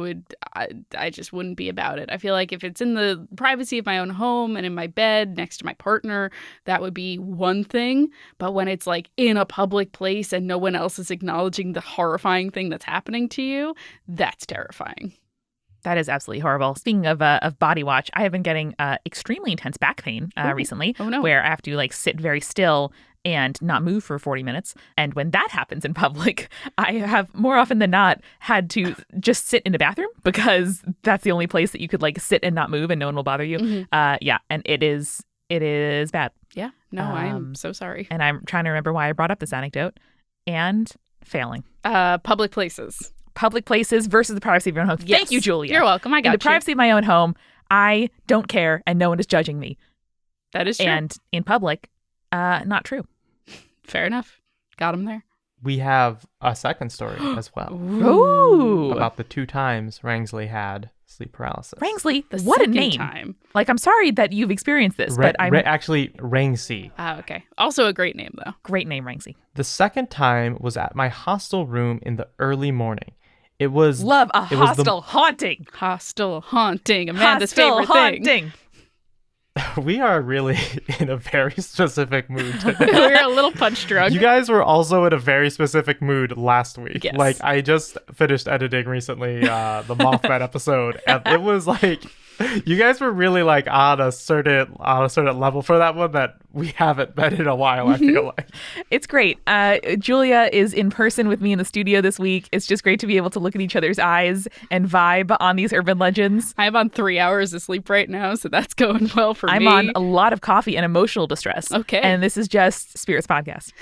just wouldn't be about it. I feel like if it's in the privacy of my own home and in my bed next to my partner, that would be one thing. But when it's like in a public place and no one else is acknowledging the horrifying thing that's happening to you, that's terrifying. That is absolutely horrible. Speaking of body watch, I have been getting extremely intense back pain recently. Oh, no. Where I have to like sit very still and not move for 40 minutes. And when that happens in public, I have more often than not had to just sit in the bathroom because that's the only place that you could like sit and not move and no one will bother you. Mm-hmm. Yeah, and it is bad. Yeah, no, I'm so sorry. And I'm trying to remember why I brought up this anecdote and failing. Public places. Public places versus the privacy of your own home. Yes. Thank you, Julia. You're welcome. I got In you. the privacy of my own home, I don't care and no one is judging me. That is true. And in public, not true. Fair enough. Got him there. we have a second story as well Ooh. about the 2 times Rangsley had sleep paralysis. Rangsley, The what a second name. time. Like, I'm sorry that you've experienced this, but I'm... Actually, Rangsey. Okay. Also a great name, though. Great name, Rangsley. The second time was at my hostel room in the early morning. It was... Love a hostile haunting. Hostile haunting. Amanda's Hostile favorite thing. haunting. We are really in a very specific mood today. We're a little punch drunk. You guys were also in a very specific mood last week. Yes. Like, I just finished editing recently the Mothman episode, and it was like, you guys were really like on a certain level for that one that we haven't been in a while, I feel like. It's great. Julia is in person with me in the studio this week. It's just great to be able to look at each other's eyes and vibe on these urban legends. I'm on 3 hours of sleep right now, so that's going well for me. I'm on a lot of coffee and emotional distress. Okay. And this is just Spirits Podcast.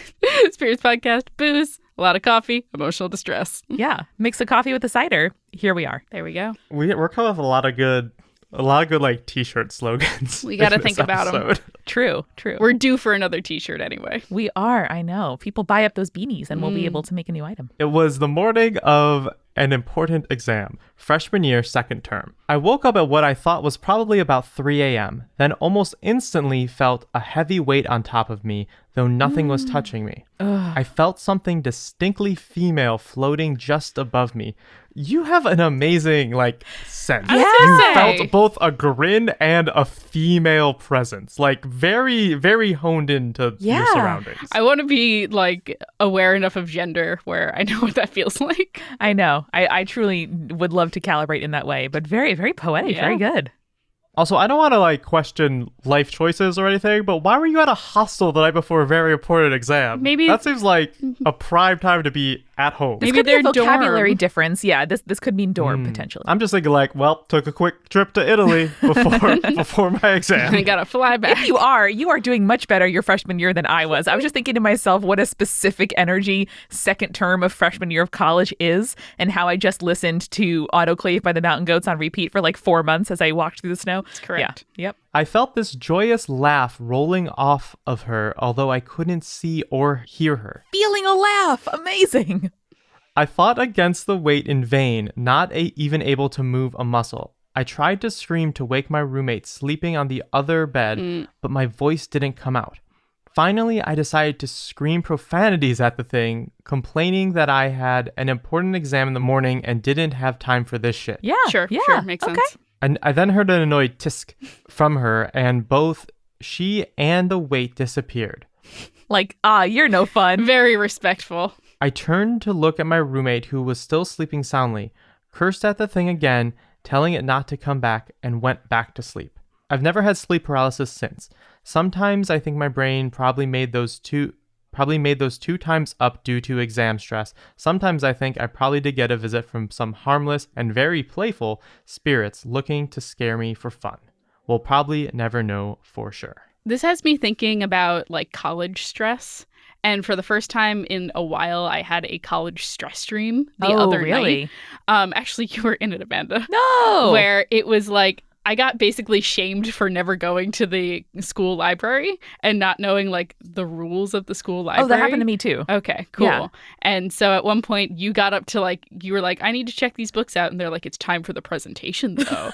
Spirits Podcast, booze, a lot of coffee, emotional distress. Yeah. Mix the coffee with the cider. Here we are. There we go. We're coming with a lot of good like t-shirt slogans. We got to in think this about them. episode. True. We're due for another t-shirt anyway. We are. I know. People buy up those beanies and we'll be able to make a new item. It was the morning of an important exam, freshman year, second term. I woke up at what I thought was probably about 3 a.m., then almost instantly felt a heavy weight on top of me, though nothing was touching me. I felt something distinctly female floating just above me. You have an amazing, sense. I was gonna You say. felt both a grin and a female presence. Very, very honed into your Yeah. surroundings. I want to be aware enough of gender where I know what that feels like. I know. I truly would love to calibrate in that way, but very, very poetic. Yeah. Very good. Also, I don't want to question life choices or anything, but why were you at a hostel the night before a very important exam? Maybe- that seems like a prime time to be at home. This Maybe could be a they're vocabulary dorm. difference. Yeah, this could mean dorm potentially. I'm just thinking took a quick trip to Italy before my I exam. gotta fly back. You are doing much better your freshman year than I was. I was just thinking to myself what a specific energy second term of freshman year of college is, and how I just listened to Autoclave by the Mountain Goats on repeat for 4 months as I walked through the snow. That's correct. Yeah. Yep. I felt this joyous laugh rolling off of her, although I couldn't see or hear her. Feeling a laugh. Amazing. I fought against the weight in vain, not even able to move a muscle. I tried to scream to wake my roommate sleeping on the other bed, but my voice didn't come out. Finally, I decided to scream profanities at the thing, complaining that I had an important exam in the morning and didn't have time for this shit. Yeah. Sure, Yeah. sure, makes sense. Okay. And I then heard an annoyed tisk from her, and both she and the weight disappeared. You're no fun. Very respectful. I turned to look at my roommate, who was still sleeping soundly, cursed at the thing again, telling it not to come back, and went back to sleep. I've never had sleep paralysis since. Sometimes I think my brain probably made those two times up due to exam stress. Sometimes I think I probably did get a visit from some harmless and very playful spirits looking to scare me for fun. We'll probably never know for sure. This has me thinking about college stress. And for the first time in a while, I had a college stress dream the other really? night. Actually, you were in it, Amanda. No. Where it was I got basically shamed for never going to the school library and not knowing the rules of the school library. Oh, that happened to me too. Okay, cool. Yeah. And so at one point you got up to you were I need to check these books out, and they're it's time for the presentation though.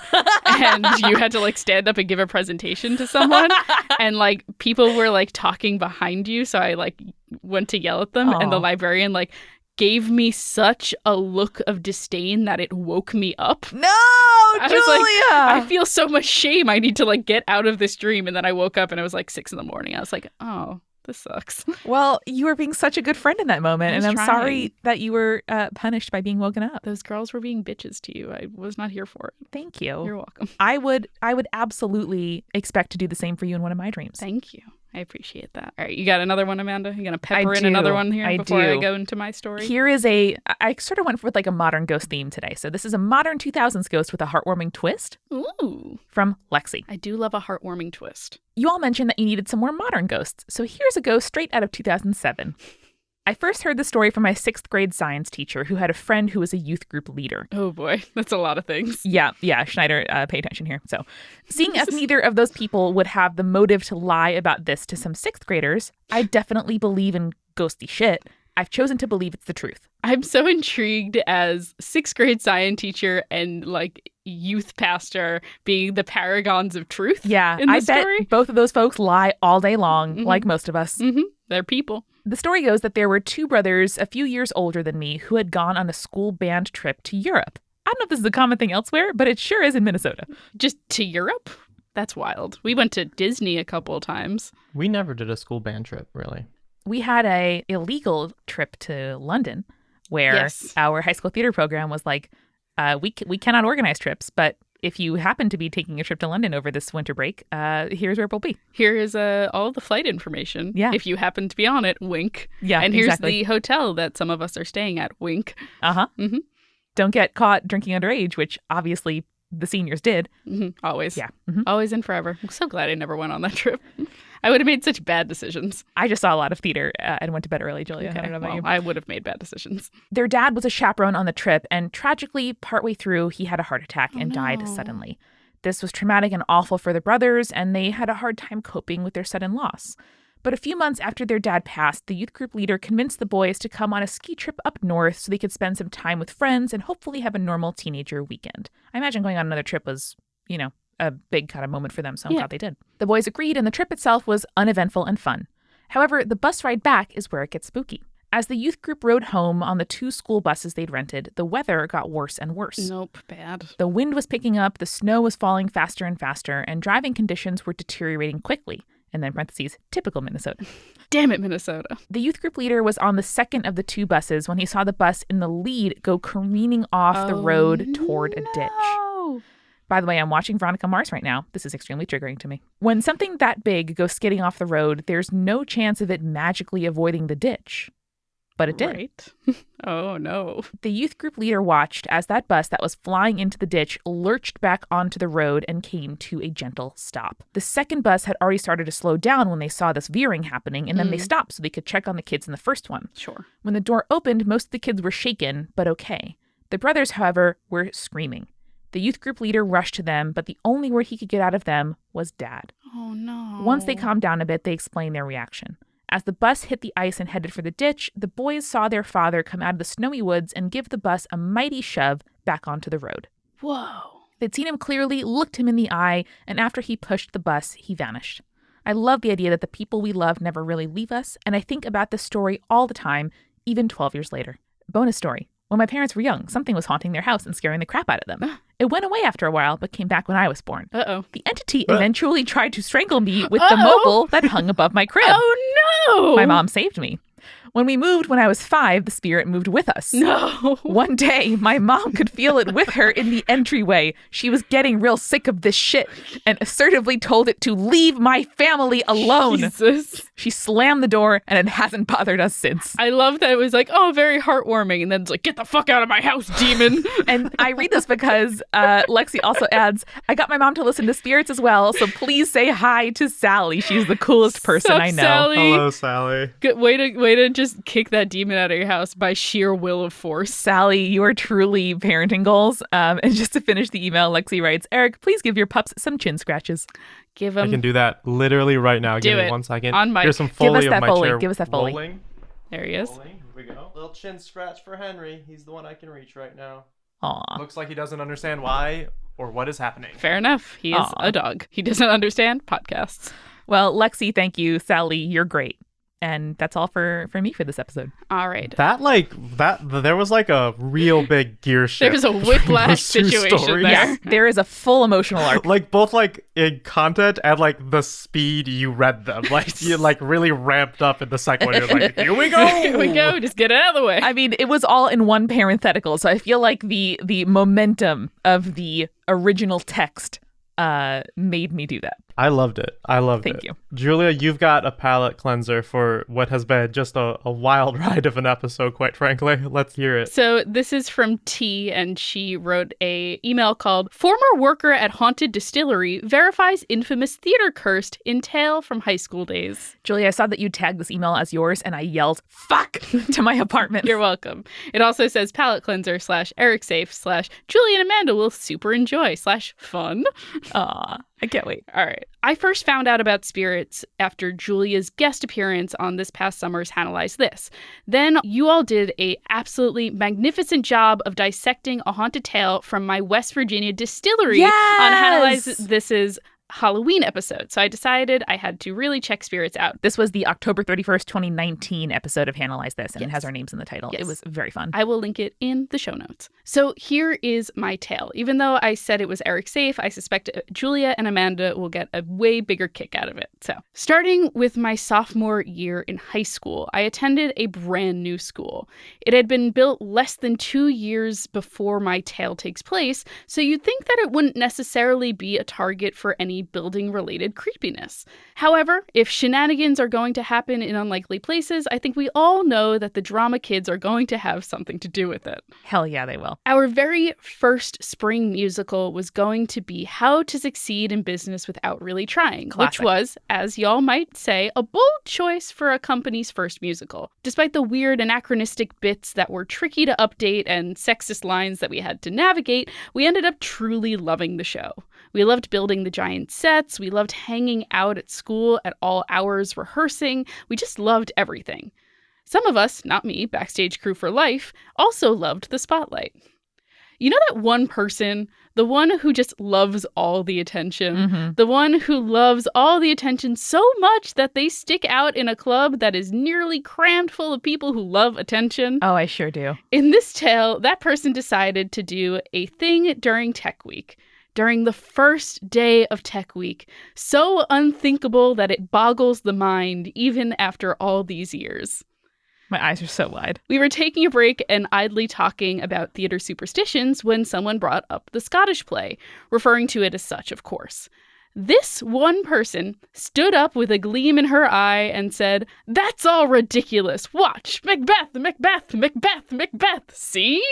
And you had to stand up and give a presentation to someone, and people were talking behind you, so I went to yell at them. Aw. And the librarian gave me such a look of disdain that it woke me up. No, I Julia. was I feel so much shame. I need to get out of this dream. And then I woke up and it was 6 a.m. I was oh, this sucks. Well, you were being such a good friend in that moment, I and was I'm trying. sorry that you were punished by being woken up. Those girls were being bitches to you. I was not here for it. Thank you. You're welcome. I would absolutely expect to do the same for you in one of my dreams. Thank you. I appreciate that. All right, you got another one, Amanda? You going to pepper I in do. another one here I before I do. go into my story? Here is I sort of went with a modern ghost theme today. So this is a modern 2000s ghost with a heartwarming twist Ooh, from Lexi. I do love a heartwarming twist. You all mentioned that you needed some more modern ghosts. So here's a ghost straight out of 2007. I first heard the story from my 6th grade science teacher who had a friend who was a youth group leader. Oh boy, that's a lot of things. Yeah, Schneider, pay attention here. So, seeing as neither of those people would have the motive to lie about this to some 6th graders, I definitely believe in ghosty shit. I've chosen to believe it's the truth. I'm so intrigued as 6th grade science teacher and like youth pastor being the paragons of truth. Yeah, in the I story. bet both of those folks lie all day long, like most of us. They're people. The story goes that there were 2 brothers a few years older than me who had gone on a school band trip to Europe. I don't know if this is a common thing elsewhere, but it sure is in Minnesota. Just to Europe? That's wild. We went to Disney a couple of times. We never did a school band trip, really. We had a illegal trip to London where our high school theater program was like, we cannot organize trips, but if you happen to be taking a trip to London over this winter break, here's where we'll be. Here is all the flight information. Yeah. If you happen to be on it, wink. Yeah, and here's exactly. the hotel that some of us are staying at, wink. Uh-huh. Don't get caught drinking underage, which obviously the seniors did. Always. Yeah. Always and forever. I'm so glad I never went on that trip. I would have made such bad decisions. I just saw a lot of theater and went to bed early, Julia. Okay, I don't know about well, you. I would have made bad decisions. Their dad was a chaperone on the trip, and tragically, partway through, he had a heart attack and died suddenly. This was traumatic and awful for the brothers, and they had a hard time coping with their sudden loss. But a few months after their dad passed, the youth group leader convinced the boys to come on a ski trip up north so they could spend some time with friends and hopefully have a normal teenager weekend. I imagine going on another trip was, a big kind of moment for them, so I'm glad they did. The boys agreed, and the trip itself was uneventful and fun. However, the bus ride back is where it gets spooky. As the youth group rode home on the 2 school buses they'd rented, the weather got worse and worse. Nope, bad. The wind was picking up, the snow was falling faster and faster, and driving conditions were deteriorating quickly. And then parentheses, typical Minnesota. Damn it, Minnesota. The youth group leader was on the second of the 2 buses when he saw the bus in the lead go careening off the road toward a ditch. By the way, I'm watching Veronica Mars right now. This is extremely triggering to me. When something that big goes skidding off the road, there's no chance of it magically avoiding the ditch. But it did. Right. Oh, no. The youth group leader watched as that bus that was flying into the ditch lurched back onto the road and came to a gentle stop. The second bus had already started to slow down when they saw this veering happening, and then they stopped so they could check on the kids in the first one. Sure. When the door opened, most of the kids were shaken, but okay. The brothers, however, were screaming. The youth group leader rushed to them, but the only word he could get out of them was Dad. Oh, no. Once they calmed down a bit, they explained their reaction. As the bus hit the ice and headed for the ditch, the boys saw their father come out of the snowy woods and give the bus a mighty shove back onto the road. Whoa. They'd seen him clearly, looked him in the eye, and after he pushed the bus, he vanished. I love the idea that the people we love never really leave us, and I think about this story all the time, even 12 years later. Bonus story. When my parents were young, something was haunting their house and scaring the crap out of them. It went away after a while, but came back when I was born. Uh-oh. The entity eventually tried to strangle me with the mobile that hung above my crib. Oh, no! My mom saved me. When we moved when I was 5, the spirit moved with us. No. One day, my mom could feel it with her in the entryway. She was getting real sick of this shit and assertively told it to leave my family alone. Jesus. She slammed the door, and it hasn't bothered us since. I love that it was like, oh, very heartwarming. And then it's like, get the fuck out of my house, demon. And I read this because Lexi also adds, I got my mom to listen to spirits as well, so please say hi to Sally. She's the coolest person Sup, I know. Sally? Hello, Sally. Good way to just kick that demon out of your house by sheer will of force. Sally, you are truly parenting goals. And just to finish the email, Lexi writes, Eric, please give your pups some chin scratches. Give I them. can do that literally right now. Do Give it. me 1 second. On mic. Here's some Give Foley us of that my Foley. chair. Give us that Foley. Rolling. There he is. Rolling. Here we go. Little chin scratch for Henry. He's the one I can reach right now. Aw. Looks like he doesn't understand why or what is happening. Fair enough. He is Aw. a dog. He doesn't understand podcasts. Well, Lexi, thank you. Sally, you're great. And that's all for me for this episode. All right. There was like a real big gear shift. There's a whiplash between those two situation stories. there. Yes, there is a full emotional arc. Like both like in content and like the speed you read them. Like you like really ramped up in the second one. You're like, here we go. Here we go. Just get it out of the way. I mean, it was all in one parenthetical, so I feel like the momentum of the original text made me do that. I loved it. Thank you. Julia, you've got a palate cleanser for what has been just a wild ride of an episode, quite frankly. Let's hear it. So this is from T, and she wrote a email called "Former worker at haunted distillery verifies infamous theater cursed in tale from high school days." Julia, I saw that you tagged this email as yours, and I yelled, fuck, to my apartment. You're welcome. It also says palate cleanser /Eric safe / Julie and Amanda will super enjoy /fun. Aw. I can't wait. All right. I first found out about spirits after Julia's guest appearance on this past summer's Analyze This. Then you all did a absolutely magnificent job of dissecting a haunted tale from my West Virginia distillery on Analyze This's Halloween episode. So I decided I had to really check spirits out. This was the October 31st, 2019 episode of Analyze This, and it has our names in the title. Yes. It was very fun. I will link it in the show notes. So here is my tale. Even though I said it was Eric safe, I suspect Julia and Amanda will get a way bigger kick out of it. So starting with my sophomore year in high school, I attended a brand new school. It had been built less than 2 years before my tale takes place, so you'd think that it wouldn't necessarily be a target for any building-related creepiness. However, if shenanigans are going to happen in unlikely places, I think we all know that the drama kids are going to have something to do with it. Hell yeah, they will. Our very first spring musical was going to be How to Succeed in Business Without Really Trying, Classic. Which was, as y'all might say, a bold choice for a company's first musical. Despite the weird anachronistic bits that were tricky to update and sexist lines that we had to navigate, we ended up truly loving the show. We loved building the giant sets. We loved hanging out at school at all hours rehearsing. We just loved everything. Some of us, not me, backstage crew for life, also loved the spotlight. You know that one person, the one who just loves all the attention, the one who loves all the attention so much that they stick out in a club that is nearly crammed full of people who love attention? Oh, I sure do. In this tale, that person decided to do a thing during Tech Week. During the first day of Tech Week, so unthinkable that it boggles the mind even after all these years. My eyes are so wide. We were taking a break and idly talking about theater superstitions when someone brought up the Scottish play, referring to it as such, of course. This one person stood up with a gleam in her eye and said, "That's all ridiculous. Watch, Macbeth, Macbeth, Macbeth, Macbeth, see?"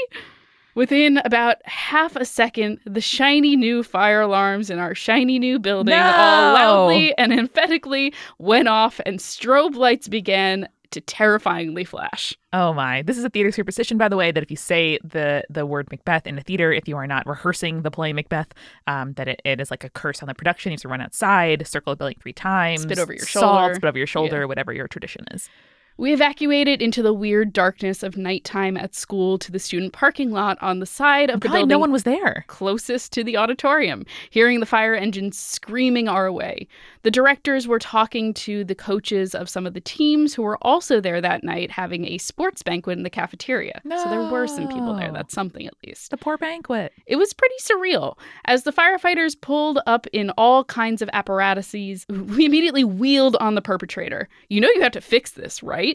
Within about half a second, the shiny new fire alarms in our shiny new building all loudly and emphatically went off, and strobe lights began to terrifyingly flash. Oh my. This is a theater superstition, by the way, that if you say the word Macbeth in a theater, if you are not rehearsing the play Macbeth, that it is like a curse on the production. You have to run outside, circle the building 3 times. Spit over your salt, shoulder. spit over your shoulder, whatever your tradition is. We evacuated into the weird darkness of nighttime at school to the student parking lot on the side of the building. No one was there. Closest to the auditorium, hearing the fire engines screaming our way. The directors were talking to the coaches of some of the teams who were also there that night, having a sports banquet in the cafeteria. No. So there were some people there. That's something, at least. The poor banquet. It was pretty surreal. As the firefighters pulled up in all kinds of apparatuses, we immediately wheeled on the perpetrator. You know you have to fix this, right?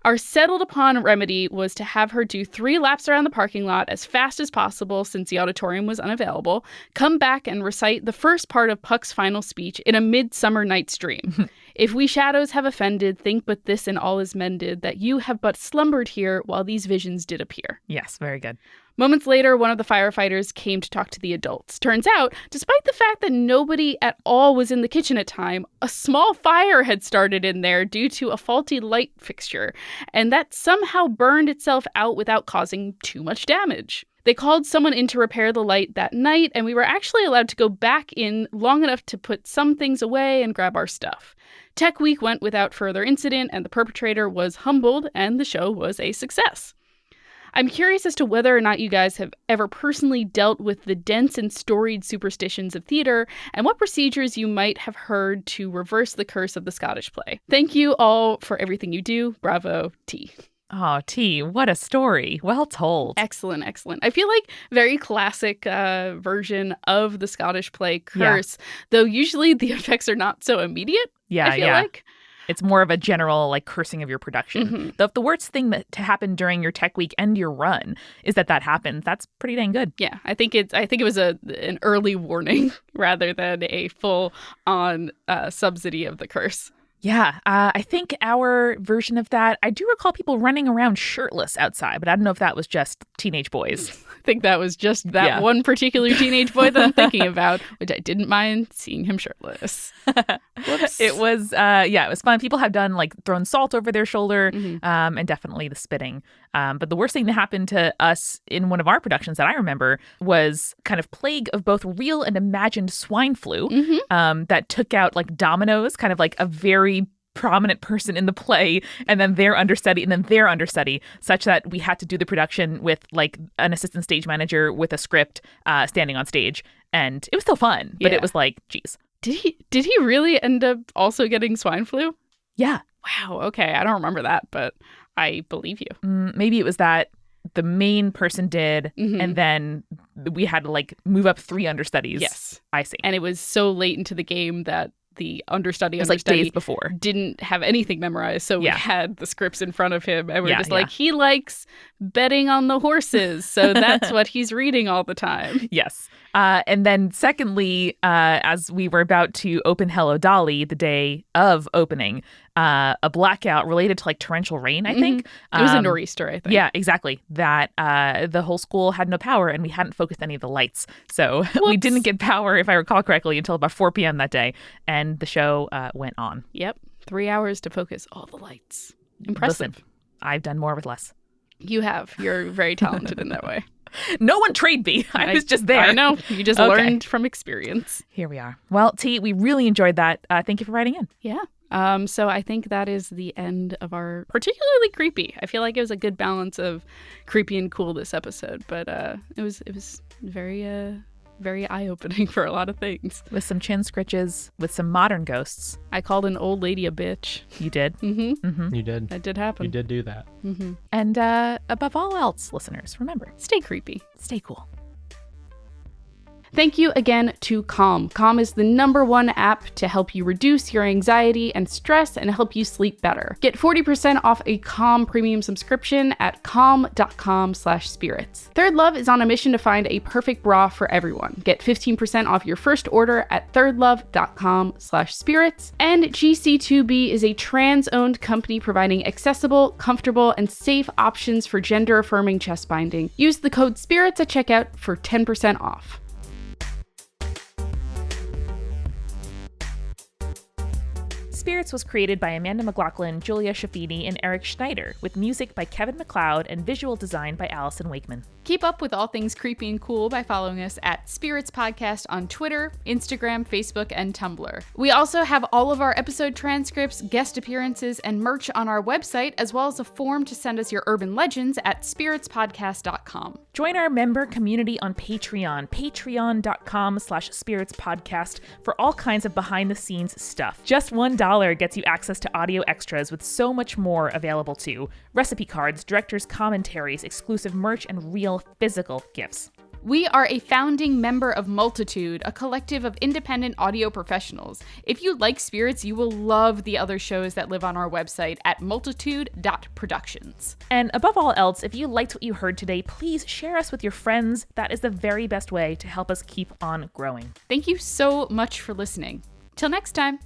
Our settled upon remedy was to have her do 3 laps around the parking lot as fast as possible since the auditorium was unavailable, come back and recite the first part of Puck's final speech in a Midsummer Night's Dream. If we shadows have offended, think but this and all is mended, that you have but slumbered here while these visions did appear. Yes, very good. Moments later, one of the firefighters came to talk to the adults. Turns out, despite the fact that nobody at all was in the kitchen at time, a small fire had started in there due to a faulty light fixture, and that somehow burned itself out without causing too much damage. They called someone in to repair the light that night, and we were actually allowed to go back in long enough to put some things away and grab our stuff. Tech Week went without further incident, and the perpetrator was humbled, and the show was a success. I'm curious as to whether or not you guys have ever personally dealt with the dense and storied superstitions of theater, and what procedures you might have heard to reverse the curse of the Scottish play. Thank you all for everything you do. Bravo, T. Oh, T, what a story. Well told. Excellent, excellent. I feel like very classic version of the Scottish play curse, though usually the effects are not so immediate, I feel like. It's more of a general like cursing of your production. Though if the worst thing that to happen during your Tech Week and your run is that happens, that's pretty dang good. Yeah, I think it was an early warning rather than a full on subsidy of the curse. Yeah, I think our version of that, I do recall people running around shirtless outside, but I don't know if that was just teenage boys. think that was just that one particular teenage boy that I'm thinking about, which I didn't mind seeing him shirtless. Whoops. It was, it was fun. People have done like thrown salt over their shoulder, and definitely the spitting. But the worst thing that happened to us in one of our productions that I remember was kind of plague of both real and imagined swine flu that took out like dominoes, kind of like a very prominent person in the play, and then their understudy, and then their understudy, such that we had to do the production with like an assistant stage manager with a script standing on stage. And it was still fun, but it was like, geez. Did he really end up also getting swine flu? Yeah. Wow. Okay. I don't remember that, but I believe you. Maybe it was that the main person did, and then we had to like move up 3 understudies. Yes. I see. And it was so late into the game that the understudy like days before didn't have anything memorized, so we had the scripts in front of him, and we're just like, he likes betting on the horses, so that's what he's reading all the time. Yes. And then secondly, as we were about to open Hello Dolly the day of opening, a blackout related to like torrential rain, I think. It was a nor'easter, I think. Yeah, exactly. That the whole school had no power, and we hadn't focused any of the lights. So we didn't get power, if I recall correctly, until about 4 p.m. that day. And the show went on. Yep. 3 hours to focus all the lights. Impressive. Listen, I've done more with less. You have. You're very talented in that way. No one trained me. I was just there. I know. You just learned from experience. Here we are. Well, T, we really enjoyed that. Thank you for writing in. Yeah. So I think that is the end of our particularly creepy. I feel like it was a good balance of creepy and cool this episode, but it was very eye-opening for a lot of things. With some chin scritches, with some modern ghosts. I called an old lady a bitch. You did? You did. That did happen. You did do that. And above all else, listeners, remember, stay creepy. Stay cool. Thank you again to Calm. Calm is the #1 app to help you reduce your anxiety and stress and help you sleep better. Get 40% off a Calm premium subscription at calm.com/spirits. Third Love is on a mission to find a perfect bra for everyone. Get 15% off your first order at thirdlove.com/spirits. And GC2B is a trans-owned company providing accessible, comfortable, and safe options for gender-affirming chest binding. Use the code SPIRITS at checkout for 10% off. Spirits was created by Amanda McLaughlin, Julia Shafini, and Eric Schneider, with music by Kevin MacLeod and visual design by Allison Wakeman. Keep up with all things creepy and cool by following us at Spirits Podcast on Twitter, Instagram, Facebook, and Tumblr. We also have all of our episode transcripts, guest appearances, and merch on our website, as well as a form to send us your urban legends at spiritspodcast.com. Join our member community on Patreon, patreon.com/spiritspodcast, for all kinds of behind-the-scenes stuff. Just $1 gets you access to audio extras with so much more available too. Recipe cards, director's commentaries, exclusive merch, and real physical gifts. We are a founding member of Multitude, a collective of independent audio professionals. If you like spirits, you will love the other shows that live on our website at multitude.productions. And above all else, if you liked what you heard today, please share us with your friends. That is the very best way to help us keep on growing. Thank you so much for listening. Till next time.